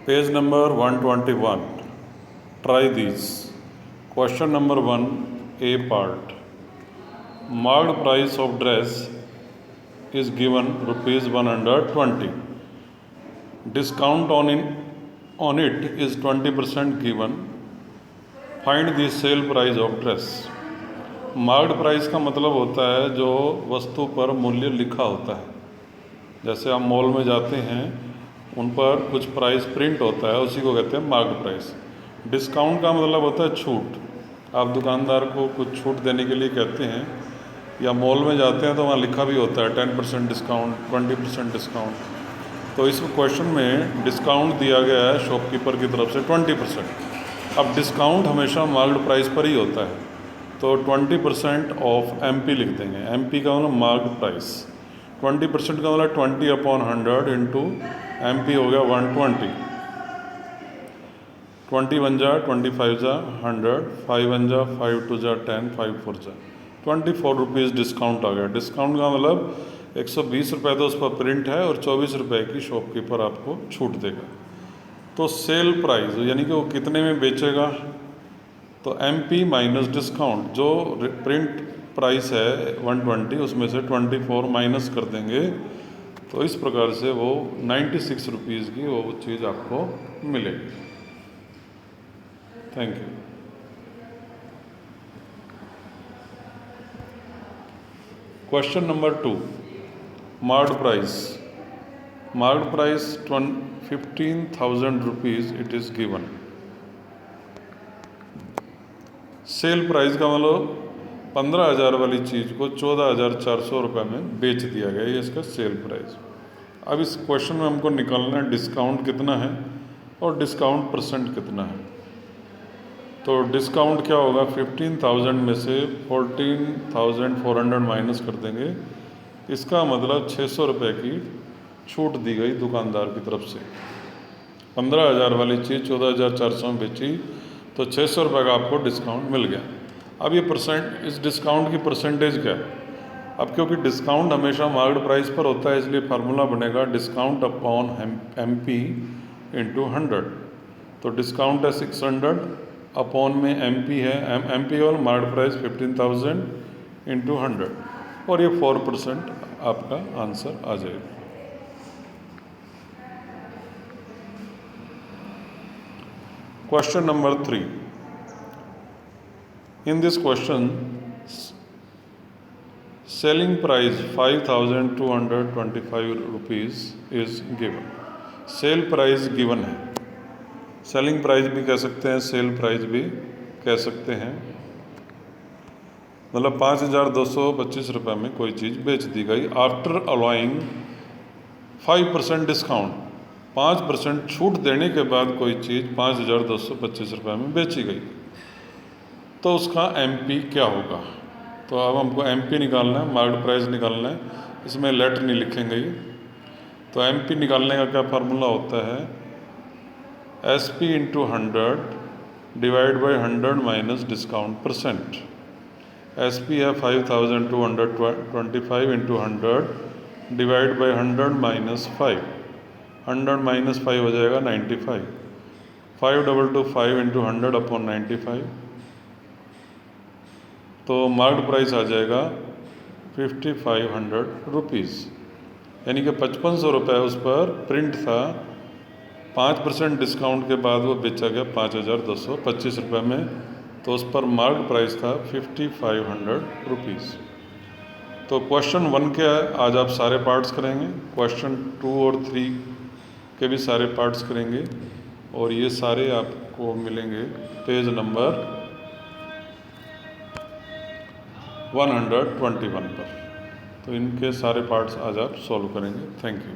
Page number 121. Try these. Question number 1, A part. Marked price of dress is given rupees 120. Discount on it is 20% given. Find the sale price of dress. Marked price का मतलब होता है जो वस्तु पर मूल्य लिखा होता है। जैसे आप मॉल में जाते हैं, उन पर कुछ प्राइस प्रिंट होता है, उसी को कहते हैं मार्क्ड प्राइस। डिस्काउंट का मतलब होता है छूट। आप दुकानदार को कुछ छूट देने के लिए कहते हैं, या मॉल में जाते हैं तो वहाँ लिखा भी होता है 10% डिस्काउंट, 20% डिस्काउंट। तो इस क्वेश्चन में डिस्काउंट दिया गया है शॉपकीपर की तरफ से 20%। अब डिस्काउंट हमेशा मार्क्ड प्राइस पर ही होता है, तो 20% ऑफ MP लिख देंगे। MP का मतलब मार्क्ड प्राइस, 20% का मतलब 20/100 इंटू MP हो गया 120। 20 1 जा 25 जा 100, 5 1 जा 5 2 जा 10, 5 4 जा 24 रुपीज़ डिस्काउंट आ गया। डिस्काउंट का मतलब 120 रुपये तो उस पर प्रिंट है और 24 रुपये की शॉपकीपर आपको छूट देगा। तो सेल प्राइस यानी कि वो कितने में बेचेगा, तो MP माइनस डिस्काउंट, जो प्रिंट प्राइस है 120 उसमें से 24 माइनस कर देंगे, तो इस प्रकार से वो 96 रुपीज़ की वो चीज़ आपको मिलेगी। Thank you. Question number 2, marked price. Marked price 15,000 rupees it is given. Sale price का मतलब 15,000 वाली चीज़ को 14,400 रुपये में बेच दिया गया, ये इसका सेल प्राइस। अब इस क्वेश्चन में हमको निकालना है डिस्काउंट कितना है और डिस्काउंट परसेंट कितना है। तो डिस्काउंट क्या होगा, 15,000 में से 14,400 माइनस कर देंगे। इसका मतलब 600 रुपये की छूट दी गई दुकानदार की तरफ से। 15,000 वाली चीज़ 14,400 में बेची तो 600 रुपये का आपको डिस्काउंट मिल गया। अब ये इस डिस्काउंट की परसेंटेज क्या है। अब क्योंकि डिस्काउंट हमेशा मार्क्ड प्राइस पर होता है, इसलिए फार्मूला बनेगा डिस्काउंट अपॉन MP इंटू 100। तो डिस्काउंट है 600, अपॉन में MP है, MP और मार्क्ड प्राइस 15,000 इंटू 100, और ये 4% आपका आंसर आ जाएगा। Question number 3. In this question, selling price 5,225 rupees is given. Sale price given है। सेलिंग प्राइस भी कह सकते हैं, सेल प्राइस भी कह सकते हैं। मतलब 5,225 रुपये में कोई चीज़ बेच दी गई। आफ्टर अलाउइंग 5% डिस्काउंट, 5% छूट देने के बाद कोई चीज़ 5,225 रुपये में बेची गई, तो उसका MP क्या होगा। तो अब हमको MP निकालना है, मार्क्ड प्राइस निकालना है। इसमें लेट नहीं लिखेंगे ये। तो MP निकालने का क्या फार्मूला होता है, SP into 100 divide by 100 minus discount percent. SP है 5,225 into 100 divide by 100 minus 5। 100 minus 5 हो जाएगा 95। 5,225 इंटू 100 अपॉन 95, तो मार्क्ड प्राइस आ जाएगा 5,500 रुपीज़, यानी कि 5,500 रुपये उस पर प्रिंट था। 5% डिस्काउंट के बाद वो बेचा गया 5,225 रुपये में, तो उस पर मार्क्ड प्राइस था 5,500 रुपीज़। तो क्वेश्चन 1 के आज आप सारे पार्ट्स करेंगे, क्वेश्चन 2 और 3 के भी सारे पार्ट्स करेंगे, और ये सारे आपको मिलेंगे पेज नंबर 121 पर। तो इनके सारे पार्ट्स आज आप सॉल्व करेंगे। Thank you.